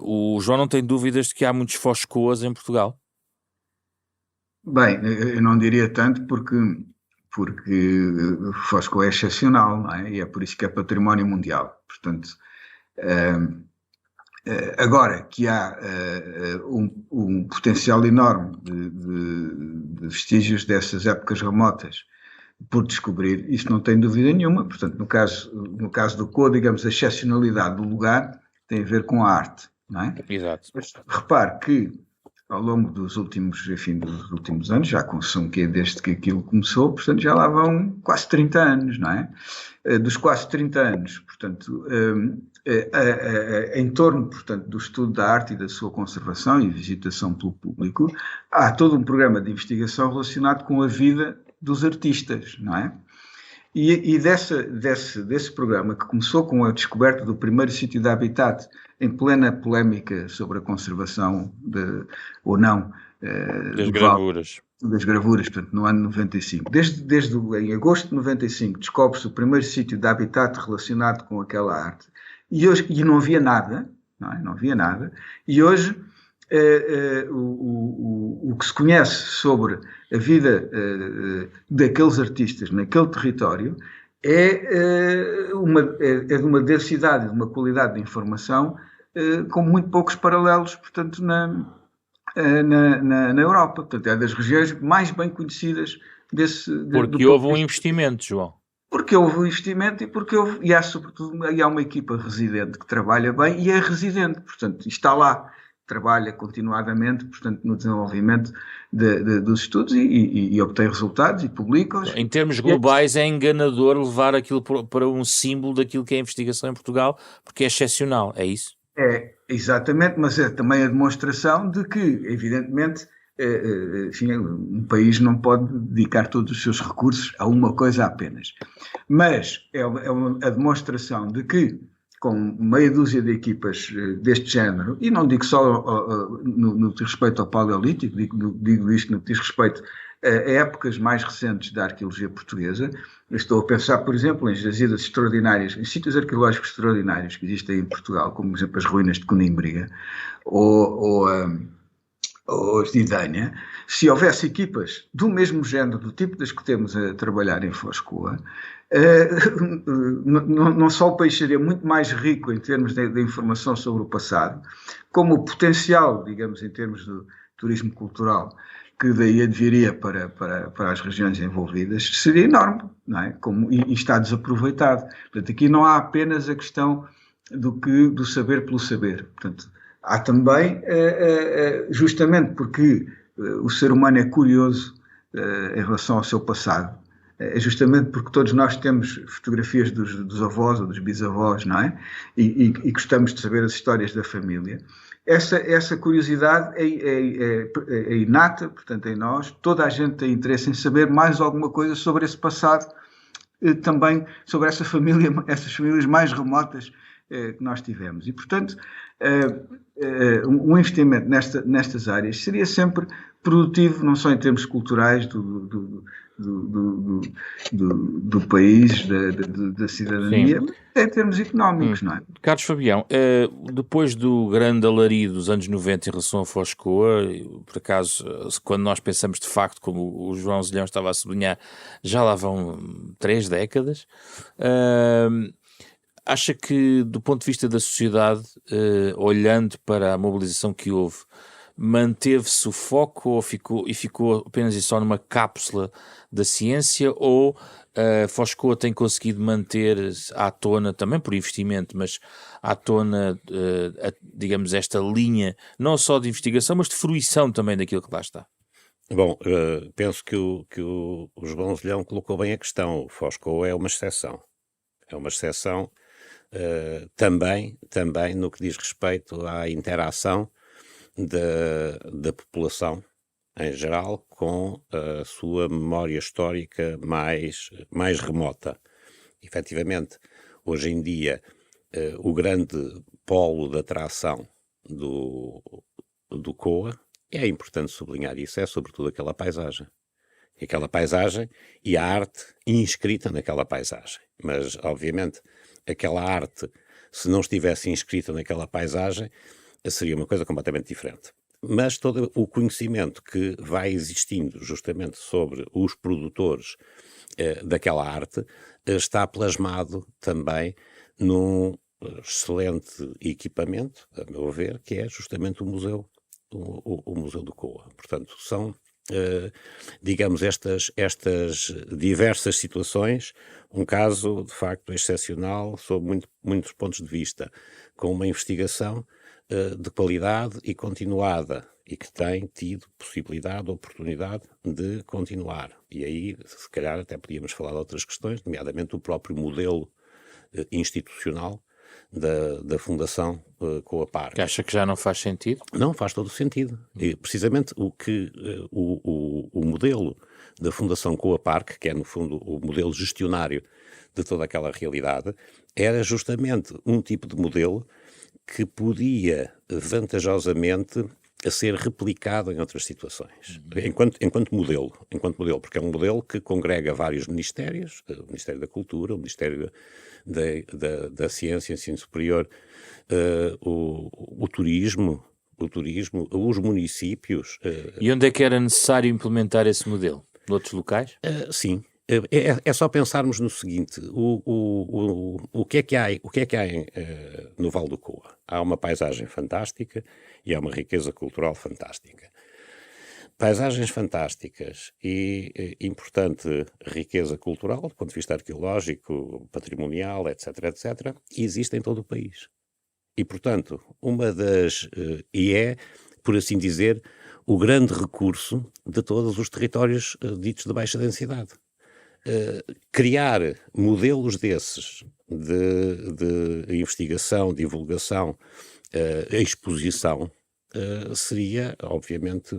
A: O João não tem dúvidas de que há muitos Foscoas em Portugal?
B: Bem, eu não diria tanto porque Foscou é excepcional, não é? E é por isso que é património mundial. Portanto, agora que há um potencial enorme de vestígios dessas épocas remotas por descobrir, isso não tem dúvida nenhuma. Portanto, no caso do Cô, digamos, a excepcionalidade do lugar tem a ver com a arte, não é?
A: Exato.
B: Mas repare que ao longo dos últimos anos, já são que desde que aquilo começou, portanto já lá vão quase 30 anos, não é? Dos quase 30 anos, portanto, em torno, portanto, do estudo da arte e da sua conservação e visitação pelo público, há todo um programa de investigação relacionado com a vida dos artistas, não é? E desse programa, que começou com a descoberta do primeiro sítio de habitat em plena polémica sobre a conservação ou não das gravuras, portanto, no ano 95. Em agosto de 95 descobre-se o primeiro sítio de habitat relacionado com aquela arte e não havia nada, não é? Não havia nada, e hoje o que se conhece sobre a vida daqueles artistas naquele território é de uma densidade, de uma qualidade de informação com muito poucos paralelos, portanto, na Europa. Portanto, é das regiões mais bem conhecidas
A: porque houve um investimento, João.
B: Porque houve um investimento e há, sobretudo, há uma equipa residente que trabalha bem e é residente, portanto, está lá, trabalha continuadamente, portanto, no desenvolvimento dos estudos e obtém resultados e publica-os.
A: Em termos globais é enganador levar aquilo para um símbolo daquilo que é a investigação em Portugal, porque é excepcional, é isso?
B: É, exatamente, mas é também a demonstração de que, evidentemente, enfim, um país não pode dedicar todos os seus recursos a uma coisa apenas. Mas é a demonstração de que, com meia dúzia de equipas deste género, e não digo só no que diz respeito ao Paleolítico, digo isto no que diz respeito a épocas mais recentes da arqueologia portuguesa. Eu estou a pensar, por exemplo, em jazidas extraordinárias, em sítios arqueológicos extraordinários que existem em Portugal, como, por exemplo, as ruínas de Conímbriga ou as de Idanha. Se houvesse equipas do mesmo género, do tipo das que temos a trabalhar em Foscoa, não só o país seria muito mais rico em termos de informação sobre o passado, como o potencial, digamos, em termos de turismo cultural, que daí adviria para as regiões envolvidas, seria enorme, não é? E está desaproveitado. Portanto, aqui não há apenas a questão do saber pelo saber. Portanto, há também, justamente porque o ser humano é curioso em relação ao seu passado, é justamente porque todos nós temos fotografias dos avós ou dos bisavós, não é? E gostamos de saber as histórias da família. Essa curiosidade é inata, portanto, em nós. Toda a gente tem interesse em saber mais alguma coisa sobre esse passado, também sobre essas famílias mais remotas que nós tivemos. E, portanto, um investimento nestas áreas seria sempre produtivo, não só em termos culturais do país, da cidadania, mas em termos económicos, não é?
A: Carlos Fabião, depois do grande alarido dos anos 90 em relação a Foscoa, por acaso, quando nós pensamos de facto, como o João Zilhão estava a sublinhar, já lá vão 3 décadas, acha que, do ponto de vista da sociedade, olhando para a mobilização que houve, manteve-se o foco ou ficou apenas e só numa cápsula da ciência, ou Foscoa tem conseguido manter à tona, também por investimento, mas à tona, digamos, esta linha, não só de investigação, mas de fruição também daquilo que lá está?
C: Bom, penso que o João Zilhão colocou bem a questão. O Foscoa é uma exceção. É uma exceção também no que diz respeito à interação da população em geral com a sua memória histórica mais remota. Efetivamente, hoje em dia, o grande polo de atração do COA, é importante sublinhar isso, é sobretudo aquela paisagem. Aquela paisagem e a arte inscrita naquela paisagem. Mas, obviamente, aquela arte, se não estivesse inscrita naquela paisagem, seria uma coisa completamente diferente. mas todo o conhecimento que vai existindo justamente sobre os produtores daquela arte está plasmado também num excelente equipamento, a meu ver, que é justamente o Museu do Coa. Portanto, são, digamos, estas diversas situações, um caso, de facto, excepcional, sob muitos pontos de vista, com uma investigação de qualidade e continuada, e que tem tido possibilidade, oportunidade de continuar. E aí, se calhar, até podíamos falar de outras questões, nomeadamente o próprio modelo institucional da Fundação Coa-Parque.
A: Que acha que já não faz sentido?
C: Não, faz todo o sentido. E precisamente o que o modelo da Fundação Coa-Parque, que é no fundo o modelo gestionário de toda aquela realidade, era justamente um tipo de modelo que podia vantajosamente ser replicado em outras situações, enquanto modelo, porque é um modelo que congrega vários ministérios, o Ministério da Cultura, o Ministério da Ciência, Ensino Superior, o turismo, os municípios.
A: E onde é que era necessário implementar esse modelo? Noutros locais?
C: Sim. É só pensarmos no seguinte, o que é que há no Vale do Coa? Há uma paisagem fantástica e há uma riqueza cultural fantástica. Paisagens fantásticas e importante riqueza cultural, do ponto de vista arqueológico, patrimonial, etc., etc., existe em todo o país. E, portanto, por assim dizer, o grande recurso de todos os territórios ditos de baixa densidade. Criar modelos desses de investigação, divulgação, exposição, seria, obviamente,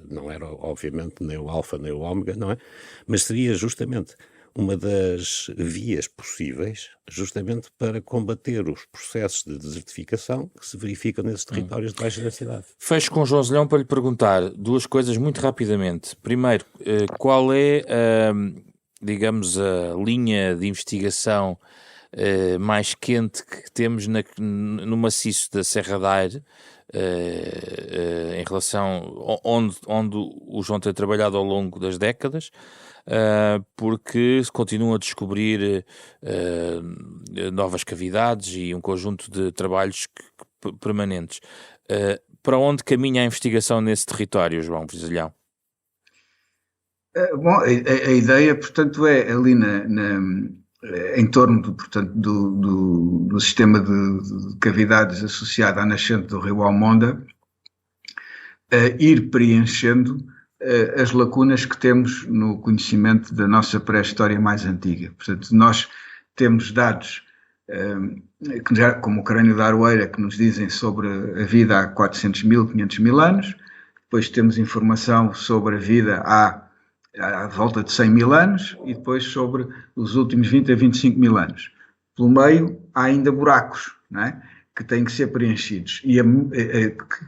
C: não era, obviamente, nem o alfa nem o ômega, não é? Mas seria justamente uma das vias possíveis, justamente para combater os processos de desertificação que se verificam nesses territórios de baixa densidade.
A: Fecho com João Zelhão para lhe perguntar duas coisas muito rapidamente. Primeiro, qual é, digamos, a linha de investigação mais quente que temos no maciço da Serra da Aire, em relação onde o João tem trabalhado ao longo das décadas, porque se continuam a descobrir novas cavidades e um conjunto de trabalhos permanentes. Para onde caminha a investigação nesse território, João Zelhão?
B: Bom, a ideia, portanto, é ali em torno do sistema de cavidades associado à nascente do rio Almonda, ir preenchendo as lacunas que temos no conhecimento da nossa pré-história mais antiga. Portanto, nós temos dados, como o crânio da Aroeira, que nos dizem sobre a vida há 400 mil, 500 mil anos. Depois temos informação sobre a vida à volta de 100 mil anos e depois sobre os últimos 20 a 25 mil anos. Pelo meio há ainda buracos, não é? Que têm que ser preenchidos e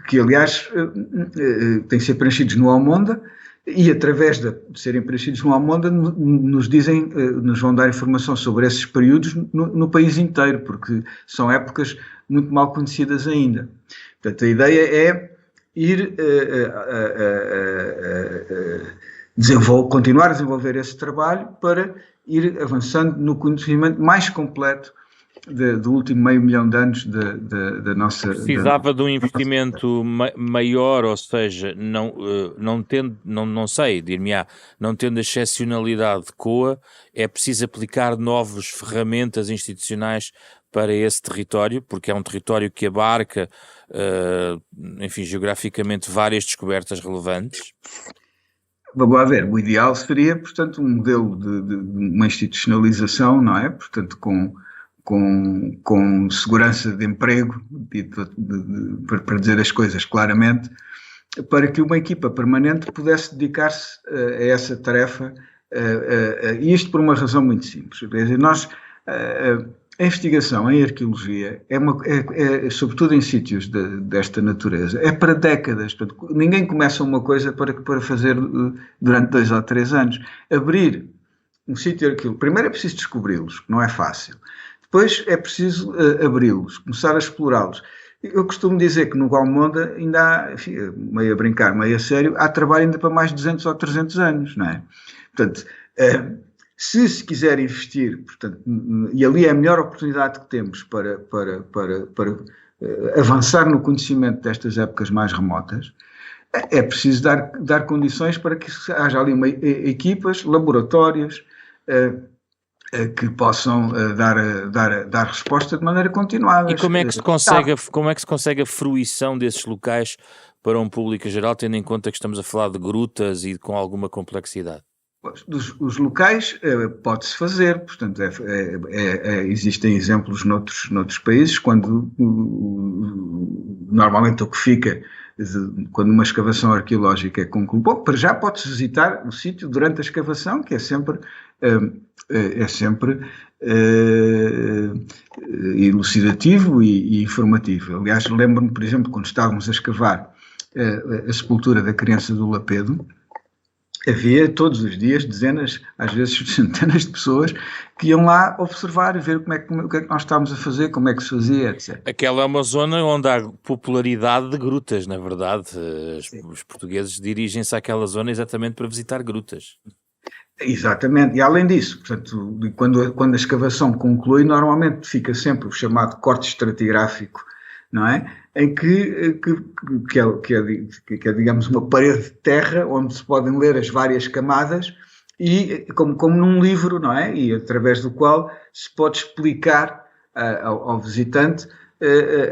B: que aliás têm que ser preenchidos no Almonda e através de serem preenchidos no Almonda nos vão dar informação sobre esses períodos no país inteiro, porque são épocas muito mal conhecidas ainda. Portanto, a ideia é ir continuar a desenvolver esse trabalho para ir avançando no conhecimento mais completo do último meio milhão de anos da nossa...
A: Precisava de um investimento maior, ou seja, não tendo a excepcionalidade de Coa, é preciso aplicar novas ferramentas institucionais para esse território, porque é um território que abarca, geograficamente várias descobertas relevantes.
B: Vamos lá ver, o ideal seria, portanto, um modelo de uma institucionalização, não é? Portanto, com segurança de emprego, para dizer as coisas claramente, para que uma equipa permanente pudesse dedicar-se a essa tarefa, e isto por uma razão muito simples. Quer dizer, a investigação em arqueologia é sobretudo em sítios desta natureza, é para décadas. Portanto, ninguém começa uma coisa para fazer durante 2 ou 3 anos. Abrir um sítio arqueológico, primeiro é preciso descobri-los, que não é fácil. Depois é preciso abri-los, começar a explorá-los. Eu costumo dizer que no Valmonda ainda há, enfim, meio a brincar, meio a sério, há trabalho ainda para mais de 200 ou 300 anos, não é? Portanto, se quiser investir, portanto, e ali é a melhor oportunidade que temos para avançar no conhecimento destas épocas mais remotas, é preciso dar condições para que haja ali equipas, laboratórios, que possam dar resposta de maneira continuada.
A: E como é que se consegue a fruição desses locais para um público geral, tendo em conta que estamos a falar de grutas e com alguma complexidade?
B: Os locais pode-se fazer, portanto, existem exemplos noutros países, quando normalmente o que fica, quando uma escavação arqueológica é concluída, bom, para já pode-se visitar o sítio durante a escavação, que é sempre elucidativo e informativo. Aliás, lembro-me, por exemplo, quando estávamos a escavar a sepultura da criança do Lapedo, havia todos os dias dezenas, às vezes centenas de pessoas que iam lá observar e ver o que é que nós estávamos a fazer, como é que se fazia, etc.
A: Aquela é uma zona onde há popularidade de grutas, na verdade. Os portugueses dirigem-se àquela zona exatamente para visitar grutas.
B: Exatamente, e além disso, portanto, quando a escavação conclui, normalmente fica sempre o chamado corte estratigráfico, não é? Em que é, digamos, uma parede de terra onde se podem ler as várias camadas e como num livro, não é? E através do qual se pode explicar ao visitante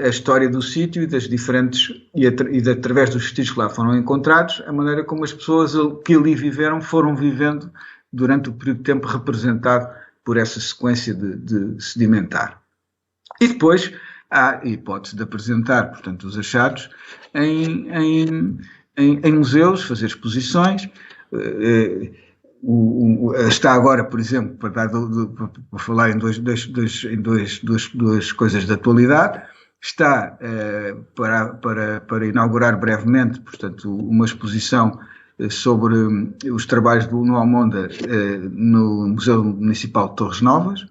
B: a história do sítio e das diferentes através dos vestígios que lá foram encontrados, a maneira como as pessoas que ali viveram foram vivendo durante o período de tempo representado por essa sequência de sedimentar. E depois há a hipótese de apresentar, portanto, os achados em museus, fazer exposições. Está agora, por exemplo, para falar em duas coisas de atualidade, está para inaugurar brevemente, portanto, uma exposição sobre os trabalhos do Valmonda no Museu Municipal de Torres Novas,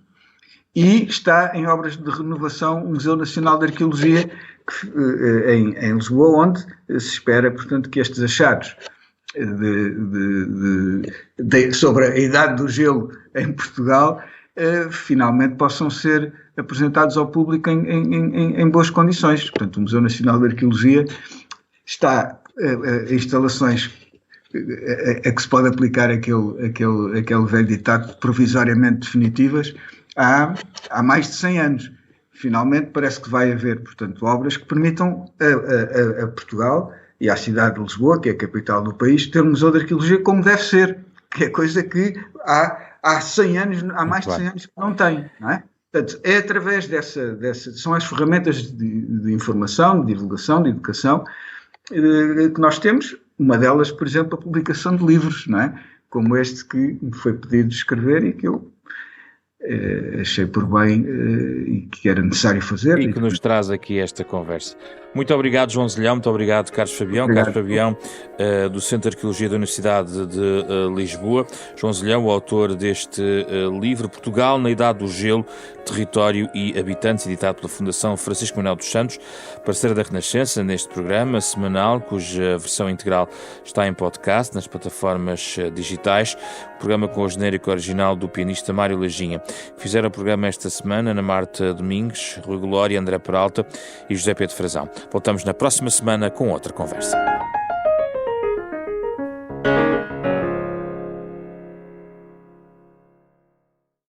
B: e está em obras de renovação o Museu Nacional de Arqueologia em Lisboa, onde se espera, portanto, que estes achados sobre a idade do gelo em Portugal finalmente possam ser apresentados ao público em boas condições. Portanto, o Museu Nacional de Arqueologia está instalações a que se pode aplicar aquele velho ditado provisoriamente definitivas há mais de 100 anos. Finalmente parece que vai haver, portanto, obras que permitam a Portugal e à cidade de Lisboa, que é a capital do país, ter um museu de arqueologia como deve ser, que é coisa que há 100 anos, há mais de 100 anos que não tem, não é? Portanto, é através são as ferramentas de informação, de divulgação, de educação, que nós temos. Uma delas, por exemplo, a publicação de livros, não é? Como este que me foi pedido de escrever e que eu achei por bem e que era necessário fazer.
A: E que nos traz aqui esta conversa. Muito obrigado, João Zelhão, muito obrigado, Carlos Fabião.
B: Obrigado.
A: Carlos Fabião, do Centro de Arqueologia da Universidade de Lisboa. João Zelhão, o autor deste livro, Portugal na Idade do Gelo, Território e Habitantes, editado pela Fundação Francisco Manuel dos Santos, parceira da Renascença, neste programa semanal, cuja versão integral está em podcast, nas plataformas digitais. O programa com o genérico original do pianista Mário Lajinha. Fizeram o programa esta semana Ana Marta Domingues, Rui Glória, André Peralta e José Pedro Frazão. Voltamos na próxima semana com outra conversa.